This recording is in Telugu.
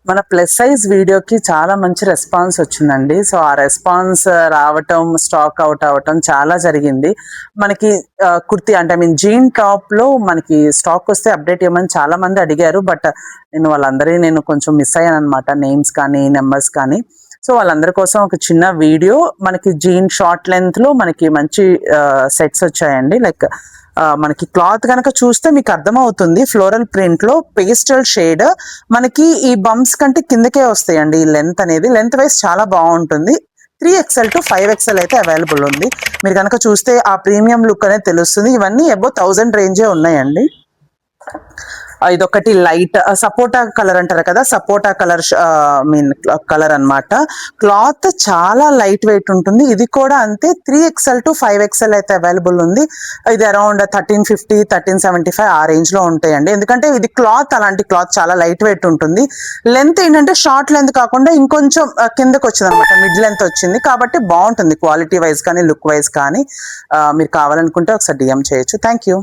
మన ప్లస్ సైజ్ వీడియోకి చాలా మంచి రెస్పాన్స్ వచ్చిందండి. సో ఆ రెస్పాన్స్ రావటం, స్టాక్ అవుట్ అవ్వటం చాలా జరిగింది. మనకి కుర్తీ అంటే జీన్ టాప్ లో మనకి స్టాక్ వస్తే అప్డేట్ ఇవ్వమని చాలా మంది అడిగారు. బట్ నేను కొంచెం మిస్ అయ్యాను అనమాట, నేమ్స్ కానీ నెంబర్స్ కానీ. సో వాళ్ళందరి కోసం ఒక చిన్న వీడియో, మనకి జీన్ షార్ట్ లెంత్ లో మనకి మంచి సెట్స్ వచ్చాయండి. లైక్ మనకి క్లాత్ కనుక చూస్తే మీకు అర్థమవుతుంది, ఫ్లోరల్ ప్రింట్ లో పేస్టల్ షేడ్. మనకి ఈ బంప్స్ కంటే కిందకే వస్తాయండి. ఈ లెంత్ అనేది లెంత్ వైజ్ చాలా బాగుంటుంది. 3XL to 5XL అయితే అవైలబుల్ ఉంది. మీరు కనుక చూస్తే ఆ ప్రీమియం లుక్ అనేది తెలుస్తుంది. ఇవన్నీ అబౌవ్ 1000 రేంజే ఉన్నాయండి. ఇదొకటి లైట్ సపోటా కలర్ అంటారు కదా, సపోటా కలర్ కలర్ అన్నమాట. క్లాత్ చాలా లైట్ వెయిట్ ఉంటుంది. ఇది కూడా అంతే, 3XL to 5XL అయితే అవైలబుల్ ఉంది. ఇది అరౌండ్ 1350 1375 ఆ రేంజ్ లో ఉంటాయండి. ఎందుకంటే ఇది క్లాత్, అలాంటి క్లాత్ చాలా లైట్ వెయిట్ ఉంటుంది. లెంత్ ఏంటంటే షార్ట్ లెంత్ కాకుండా ఇంకొంచెం కిందకి వచ్చింది అనమాట, మిడ్ లెంత్ వచ్చింది కాబట్టి బాగుంటుంది క్వాలిటీ వైజ్ కానీ లుక్ వైజ్ కానీ. మీరు కావాలనుకుంటే ఒకసారి డిఎం చేయొచ్చు. Thank you.